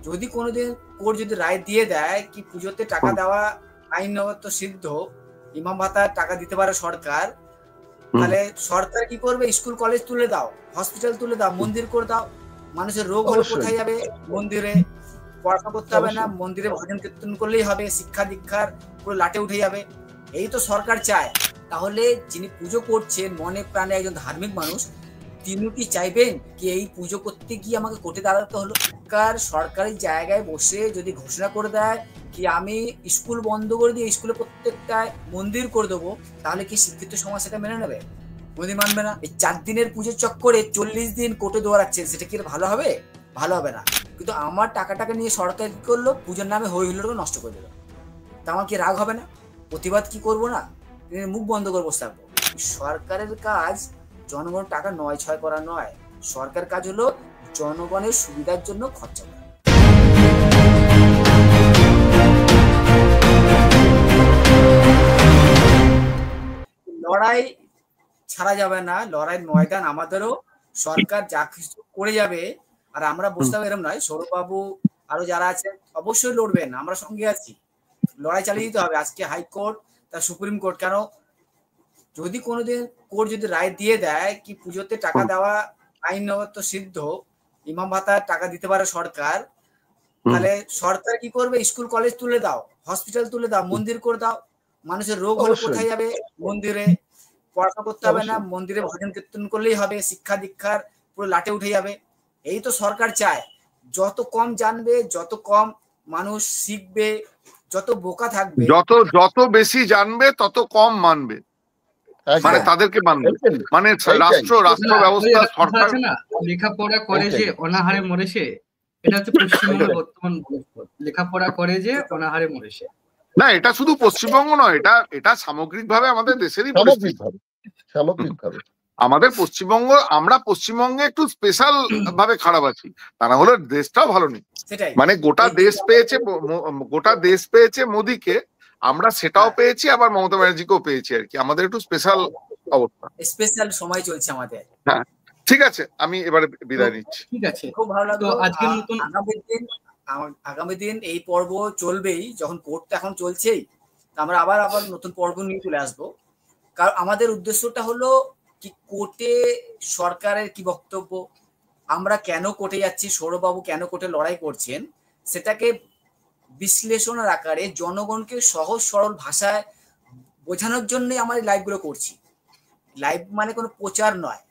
যদি কোনোদিন কোর্ট যদি রায় দিয়ে দেয় কি পুজোতে টাকা দেওয়া আইনত সিদ্ধ, ইমাম ভাতার টাকা দিতে পারে সরকার, তাহলে সরকার কি করবে? স্কুল কলেজ তুলে দাও, হসপিটাল তুলে দাও, মন্দির করে দাও। মানুষের রোগ হলে কোথায় যাবে? মন্দিরে। পড়াশোনা করতে হবে না, মন্দিরে ভজন কীর্তন করলেই হবে, শিক্ষা দীক্ষার পুরো লাটে উঠে যাবে। এই তো সরকার চায়। তাহলে যিনি পুজো করছেন মনে প্রাণে একজন ধার্মিক মানুষ, তিনি কি চাইবেন কি এই পুজো করতে গিয়ে আমাকে কোর্টে দাঁড়াতে হলো? সরকারি জায়গায় বসে যদি ঘোষণা করে দেয় কি আমি স্কুল বন্ধ করে দিয়ে স্কুলে প্রত্যেকটায় মন্দির করে দেবো, তাহলে কি শিক্ষিত সমাজ সেটা মেনে নেবে? কোনদিন মানবে না। এই 4 দিনের পুজোর চক্করে 40 দিন কোর্টে দৌড়াচ্ছেন, সেটা কি ভালো হবে? ভালো হবে না। কিন্তু আমার টাকাটাকে নিয়ে সরকার কি করলো? পুজোর নামে হই হুল্লোড়কে নষ্ট করে দিল। তা আমার কি রাগ হবে না? প্রতিবাদ কি করবো না? মুখ বন্ধ করে বসে থাকবো? সরকারের কাজ জনগণের টাকা নয় ছয় করা নয়। সরকার কাজ হলো জনগণের সুবিধার জন্য খরচা করা। লড়াই ছাড়া যাবে না, লড়াইয়ের ময়দান আমাদেরও। সরকার যা কিছু করে যাবে আর আমরা বসে থাকবো এরকম নয়। সৌরভবাবু আরো যারা আছে অবশ্যই লড়বেন, আমরা সঙ্গে আছি। লড়াই চালিয়ে দিতে হবে। আজকে হাইকোর্ট, তার সুপ্রিম কোর্ট, কেন যদি কোনোদিন কোর্ট যদি রায় দিয়ে দেয় কি পুজোতে টাকা দেওয়া আইনত সিদ্ধ, ইমাম ভাতার টাকা দিতে পারে সরকার, তাহলে সরকার কি করবে? স্কুল কলেজ তুলে দাও, হসপিটাল তুলে দাও, মন্দির করে দাও। মানুষের রোগ হলে কোথায় যাবে? মন্দিরে। পড়াশোনা করতে হবে না, মন্দিরে ভজন কীর্তন করলেই হবে, শিক্ষা দীক্ষার পুরো লাটে উঠে যাবে। এই তো সরকার চায়। যত কম জানবে, যত কম মানুষ শিখবে, যত বোকা থাকবে, যত বেশি জানবে তত কম মানবে, মানে তাদেরকে মানবে। মানে রাষ্ট্র ব্যবস্থা, সরকার লেখাপড়া করে যে অনাহারে মরেছে, এটা হচ্ছে পশ্চিমবঙ্গের বর্তমান লেখাপড়া করে যে অনাহারে মরেছে। না, এটা শুধু পশ্চিমবঙ্গ নয়, এটা সামগ্রিকভাবে আমাদের দেশেরই পরিস্থিতি। সামগ্রিকভাবে আমাদের পশ্চিমবঙ্গ, আমরা পশ্চিমবঙ্গে একটু স্পেশাল ভাবে খারাপ আছি, তা না হলে দেশটাও ভালো নেই। মানে গোটা দেশ পেয়েছে মোদিকে, আমরা সেটাও পেয়েছি, আবার মমতা ব্যানার্জিকেও পেয়েছি আর কি। আমাদের একটু স্পেশাল অবস্থা, স্পেশাল সময় চলছে আমাদের। হ্যাঁ, ঠিক আছে, আমি এবারে বিদায় নিচ্ছি। ঠিক আছে, খুব ভালো লাগলো। আগামী দিন এই পর্ব চলবেই, যখন কোর্টটা এখন চলছেই, আমরা আবার নতুন পর্ব নিয়ে চলে আসবো। কারণ আমাদের উদ্দেশ্যটা হলো কি, কোর্টে সরকারের কি বক্তব্য, আমরা কেন কোর্টে যাচ্ছি, সৌরভবাবু কেন কোর্টে লড়াই করছেন, সেটাকে বিশ্লেষণের আকারে জনগণকে সহজ সরল ভাষায় বোঝানোর জন্যই আমরা এই লাইভগুলো করছি। লাইভ মানে কোনো প্রচার নয়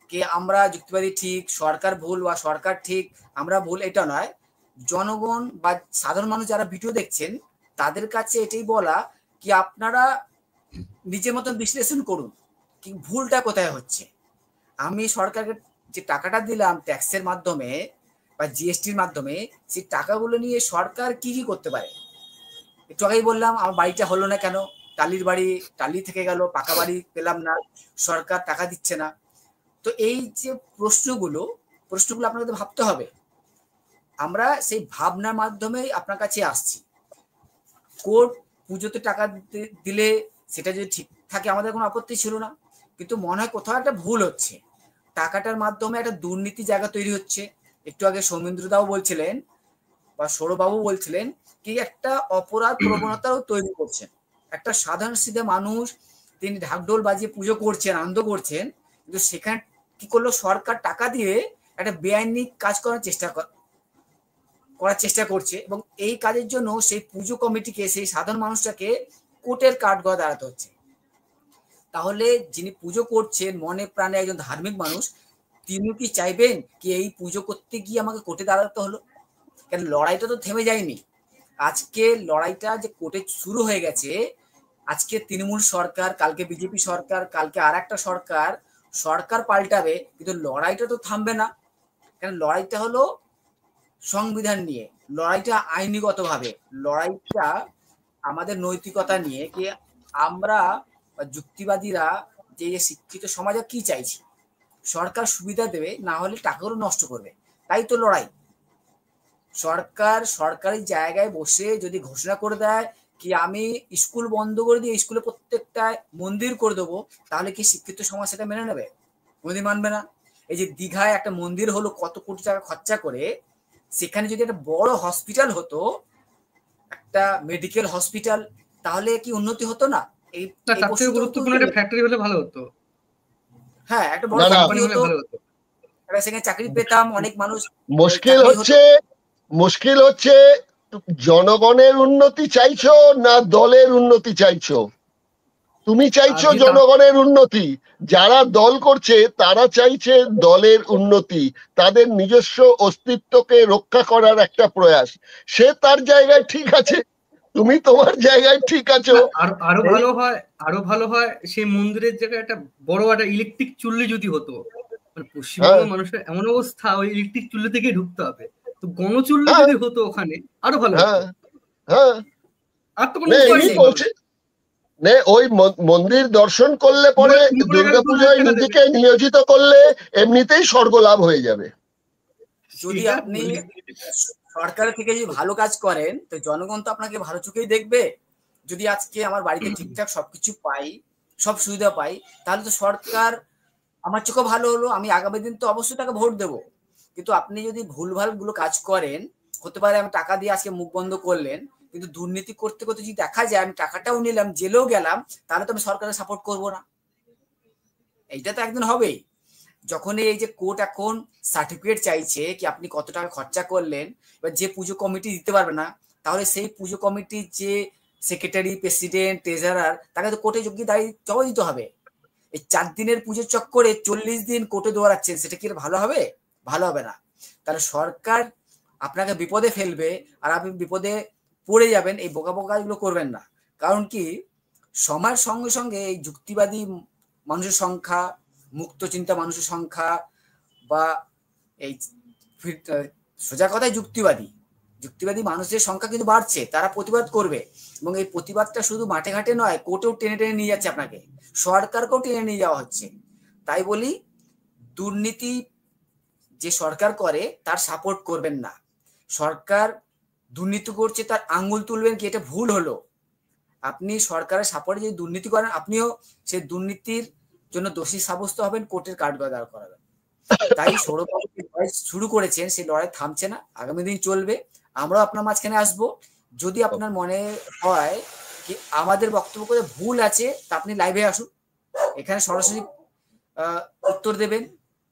কি আমরা যুক্তিবাদী ঠিক, সরকার ভুল বা সরকার ঠিক, আমরা ভুল, এটা নয়। জনগণ বা সাধারণ মানুষ যারা ভিডিও দেখছেন তাদের কাছে এটাই বলা কি আপনারা নিজের মতন বিশ্লেষণ করুন কি ভুলটা কোথায় হচ্ছে। আমি সরকারকে যে টাকাটা দিলাম ট্যাক্সের মাধ্যমে বা জিএসটির মাধ্যমে, সেই টাকাগুলো নিয়ে সরকার কি কি করতে পারে। একটু আগেই বললাম আমার বাড়িটা হলো না কেন, টালির বাড়ি, টালি থেকে গেল, পাকা বাড়ি পেলাম না, সরকার টাকা দিচ্ছে না। তো এই যে প্রশ্নগুলো আপনাকে ভাবতে হবে। আমরা সেই ভাবনার মাধ্যমেই আপনার কাছে আসছি। কোর্ট পুজোতে টাকা দিলে সেটা যদি ঠিক থাকে আমাদের কোনো আপত্তি ছিল না, কিন্তু মনে হয় কোথাও একটা ভুল হচ্ছে। টাকাটার মাধ্যমে একটা দুর্নীতি জায়গা তৈরি হচ্ছে। একটু আগে সৌমেন্দ্রদাও বলছিলেন বা সৌরভবাবু বলছিলেন কি একটা অপরাধ প্রবণতাও তৈরি করছেন। একটা সাধারণ সিধে মানুষ, তিনি ঢাকঢোল বাজিয়ে পুজো করছেন, আনন্দ করছেন, কিন্তু সেখানে কি করলো, সরকার টাকা দিয়ে একটা বেআইনি কাজ করার চেষ্টা করছে। এবং এই কাজের জন্য সেই পুজো কমিটিকে, সেই সাধারণ মানুষটাকে কোর্টের কাঠগড়ায় দাঁড়াতে হচ্ছে। তাহলে যিনি পুজো করছেন মনে প্রাণে একজন ধার্মিক মানুষ, তিনি কি চাইবেন কি এই পুজো করতে গিয়ে আমাকে কোর্টে দাঁড়াতে হলো? কেন লড়াইটা তো থেমে যায়নি। আজকে লড়াইটা যে কোর্টে শুরু হয়ে গেছে, আজকে তৃণমূল সরকার, কালকে বিজেপি সরকার, কালকে আর একটা সরকার পাল্টাবে, কিন্তু লড়াইটা তো থামবে না। কেন লড়াইটা হলো সংবিধান নিয়ে, লড়াইটা আইনিগত ভাবে, লড়াইটা আমাদের নৈতিকতা নিয়ে কি আমরা যুক্তিবাদীরা যে শিক্ষিত সমাজে কি চাইছি, সরকার সুবিধা দেবে, না হলে টাকাগুলো নষ্ট করবে, তাই তো লড়াই। সরকার সরকারি জায়গায় বসে যদি ঘোষণা করে দেয় কি আমি স্কুল বন্ধ করে দিয়ে স্কুলে প্রত্যেকটায় মন্দির করে দেবো, তাহলে কি শিক্ষিত সমাজ সেটা মেনে নেবে? কোনোদিন মানবে না। এই যে দীঘায় একটা মন্দির হলো, কত কোটি টাকা খরচা করে, সেখানে যদি একটা বড় হসপিটাল হতো, একটা মেডিকেল হসপিটাল, তাহলে কি উন্নতি হতো না? এই তার থেকে গুরুত্বপূর্ণ একটা ফ্যাক্টরি হলে ভালো হতো। হ্যাঁ, একটা বড় ফ্যাক্টরি হলে ভালো হতো, সেখানে চাকরি পেতাম, অনেক মানুষ। মুশকিল হচ্ছে জনগণের উন্নতি চাইছো না দলের উন্নতি চাইছো? তুমি চাইছো জনগণের উন্নতি, যারা দল করছে তারা চাইছে দলের উন্নতি, তাদের নিজস্ব অস্তিত্বকে রক্ষা করার একটা প্রয়াস। সে তার জায়গায় ঠিক আছে, তুমি তোমার জায়গায় ঠিক আছো। আরো ভালো হয় সেই মন্দিরের জায়গায় একটা বড় একটা ইলেকট্রিক চুল্লি যদি হতো। মানে পশ্চিমবঙ্গের মানুষের এমন অবস্থা, ওই ইলেকট্রিক চুল্লি থেকে ঢুকতে হবে, তো গণচুল্লি যদি হতো ওখানে আরো ভালো হতো। আর তো কোনো ওই মন্দির দর্শন করলে পরে দুর্গাপূজায় নিজেকে নিয়োজিত করলে এমনিতেই স্বর্গ লাভ হয়ে যাবে। যদি আপনি সরকার থেকে যদি ভালো কাজ করেন তো জনগণ তো আপনাকে ভালো চোখেই দেখবে। যদি আজকে আমার বাড়িতে ঠিকঠাক সবকিছু পাই, সব সুবিধা পাই, তাহলে তো সরকার আমার চোখে ভালো হলো, আমি আগামী দিন তো অবশ্যই তাকে ভোট দেবো। কিন্তু আপনি যদি ভুলভাল গুলো কাজ করেন, হতে পারে আমি টাকা দিয়ে আজকে মুখ বন্ধ করলেন, কিন্তু দুর্নীতি করতে করতে যদি দেখা যায় আমি টাকাটাও নিলাম, জেলেও গেলাম, তাহলে তো আমি সরকারের সাপোর্ট করবো না। এইটা তো একদিন হবেই। যখন এই যে কোর্ট এখন সার্টিফিকেট চাইছে কি আপনি কত টাকা খরচা করলেন, এবার যে পুজো কমিটি দিতে পারবে না, তাহলে সেই পুজো কমিটির যে সেক্রেটারি, প্রেসিডেন্ট, ট্রেজারার, তাকে তো কোর্টে যোগ্য দাঁড়িয়ে জমা দিতে হবে। এই 4 দিনের পুজোর চক্করে 40 দিন কোর্টে দৌড়াচ্ছেন, সেটা কি ভালো হবে? ভালো হবে না। তাহলে সরকার আপনাকে বিপদে ফেলবে আর আপনি বিপদে পড়ে যাবেন। এই বোকা বোকা কাজগুলো করবেন না। কারণ কি সময়ের সঙ্গে সঙ্গে এই যুক্তিবাদী মানুষের সংখ্যা, মুক্ত চিন্তা মানুষের সংখ্যা, বা এই সোজা কথায় যুক্তিবাদী মানুষের সংখ্যা কিন্তু বাড়ছে, তারা প্রতিবাদ করবে। এবং এই প্রতিবাদটা শুধু মাঠে ঘাটে নয়, কোর্টেও টেনে টেনে নিয়ে যাচ্ছে আপনাকে, সরকারকেও টেনে নিয়ে যাওয়া হচ্ছে। তাই বলি দুর্নীতি যে সরকার করে তার সাপোর্ট করবেন না। সরকার দুর্নীতি করছে তার আঙ্গুল তুলবেন কি এটা ভুল হলো। আপনি সরকারের সাপোর্টে যদি দুর্নীতি করেন, আপনিও সেই দুর্নীতির জন্য দোষী সাব্যস্ত হবেন, কোর্টের কাঠগড়ায় করাবেন। তাই সৌরভবাবু লড়াই শুরু করেছেন, সেই লড়াই থামছে না, আগামী দিন চলবে। আমরাও আপনার মাঝখানে আসবো। যদি আপনার মনে হয় কি আমাদের বক্তব্য করে ভুল আছে, তা আপনি লাইভে আসুন, এখানে সরাসরি উত্তর দেবেন,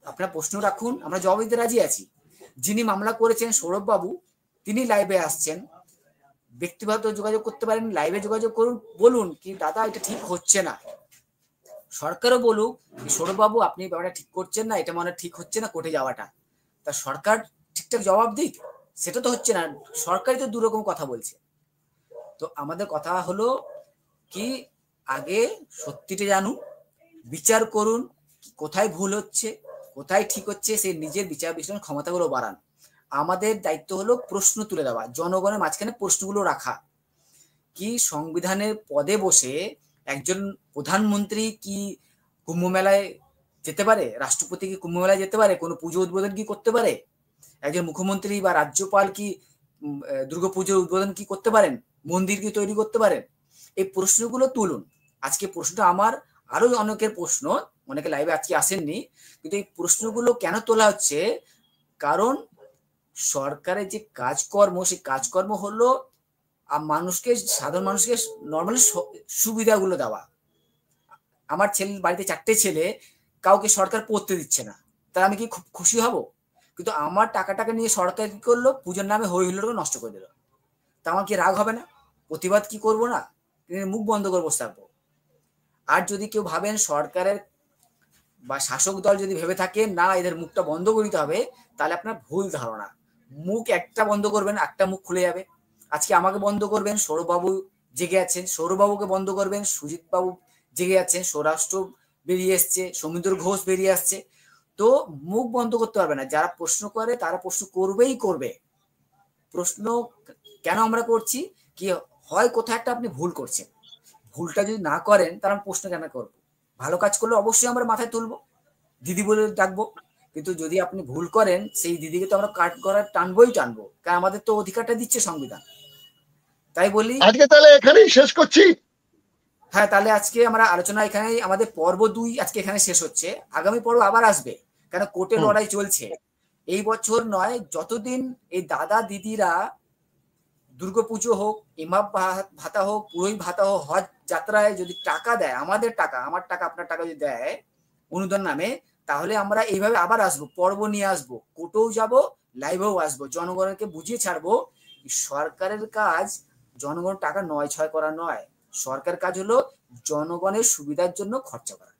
আপনার প্রশ্ন রাখুন, আমরা জবাব দিতে রাজি আছি। যিনি মামলা করেছেন সৌরভবাবু, তিনি লাইভে আসছেন, ব্যক্তিগত যোগাযোগ করতে পারেন, লাইভে যোগাযোগ করুন, বলুন কি দাদা এটা ঠিক হচ্ছে না। সরকারও বলুক সৌরভবাবু আপনি ব্যাপারটা ঠিক করছেন না, এটা মনে ঠিক হচ্ছে না কোর্টে যাওয়াটা। তা সরকার ঠিকঠাক জবাব দিক, সেটা তো হচ্ছে না। সরকারই তো দুরকম কথা বলছে। তো আমাদের কথা হলো কি আগে সত্যিটা জানুন, বিচার করুন, কোথায় ভুল হচ্ছে কোথায় ঠিক হচ্ছে, সেই নিজের বিচার বিশ্লেষণ ক্ষমতাগুলো বাড়ান। আমাদের দায়িত্ব হলো প্রশ্ন তুলে দেওয়া, জনগণের মাঝখানে প্রশ্নগুলো রাখা। কি সংবিধানের পদে বসে একজন প্রধানমন্ত্রী কি কুম্ভ মেলায় যেতে পারে? রাষ্ট্রপতি কি কুম্ভ মেলায় যেতে পারে? কোনো পুজো উদ্বোধন কি করতে পারে? একজন মুখ্যমন্ত্রী বা রাজ্যপাল কি দুর্গাপুজোর উদ্বোধন কি করতে পারেন? মন্দির কি তৈরি করতে পারেন? এই প্রশ্নগুলো তুলুন। আজকে প্রশ্নটা আমার, আরো অনেকের প্রশ্ন, অনেকে লাইভে আজকে আসেননি, কিন্তু এই প্রশ্নগুলো কেন তোলা হচ্ছে? কারণ সরকারের যে কাজকর্ম, সেই কাজকর্ম হলো মানুষকে, সাধারণ মানুষকে নর্মালি সুবিধাগুলো দেওয়া। আমার ছেলের বাড়িতে 4টে ছেলে, কাউকে সরকার পড়তে দিচ্ছে না, তাহলে আমি কি খুব খুশি হব? কিন্তু আমার টাকাটাকে নিয়ে সরকার কি করলো, পুজোর নামে হই হুল্লোড়কে নষ্ট করে দিল। তা আমার কি রাগ হবে না? প্রতিবাদ কি করবো না? মুখ বন্ধ করে বসে থাকবো? আর যদি কেউ ভাবেন সরকারের বা শাসক দল যদি ভেবে থাকে না এদের মুখটা বন্ধ করতে হবে, তাহলে আপনার ভুল ধারণা। মুখ একটা বন্ধ করবেন, একটা মুখ খুলে যাবে। আজকে আমাকে বন্ধ করবেন, সৌরভবাবু জেগে আছেন, সৌরভবাবুকে বন্ধ করবেন, সুজিত বাবু জেগে আছেন, সৌরাষ্ট্র বেরিয়ে এসছে, সমুদ্র ঘোষ বেরিয়ে আসছে। তো মুখ বন্ধ করতে পারবে না। যারা প্রশ্ন করে তারা প্রশ্ন করবেই করবে। প্রশ্ন কেন আমরা করছি? কি হয় কোথাও একটা আপনি ভুল করছেন, ভুলটা যদি না করেন তাহলে আমি প্রশ্ন কেন করবো? ভালো কাজ করলে অবশ্যই আমরা মাথায় তুলবো, দিদি বলে ডাকবো। কিন্তু যদি আপনি ভুল করেন, সেই দিদিকে তো আমরা কাট করার টানবোই টানবো, কারণ আমাদের তো অধিকারটা দিচ্ছে সংবিধান। তাই বলি আজকে তাহলে এখানেই শেষ করছি। হ্যাঁ, তাহলে আজকে আমরা আলোচনা এখানেই, আমাদের পর্ব 2 আজকে এখানে শেষ হচ্ছে। আগামী পর্ব আবার আসবে, কেন কোর্টে লড়াই চলছে। এই বছর নয়, যতদিন এই দাদা দিদিরা দুর্গাপুজো হোক, ইমাম ভাতা হোক, পুরোহিত ভাতা হোক, হজ যাত্রায় যদি টাকা দেয়, আমাদের টাকা, আমার টাকা, আপনার টাকা যদি দেয় অনুদান নামে, তাহলে আমরা এইভাবে আবার আসবো, পর্ব নিয়ে আসবো, কোর্টেও যাবো, লাইভেও আসবো, জনগণকে বুঝিয়ে ছাড়বো সরকারের কাজ জনগণ টাকা নয় ছয় করা নয়, সরকার কাজ হলো জনগণের সুবিধার জন্য খরচা করা।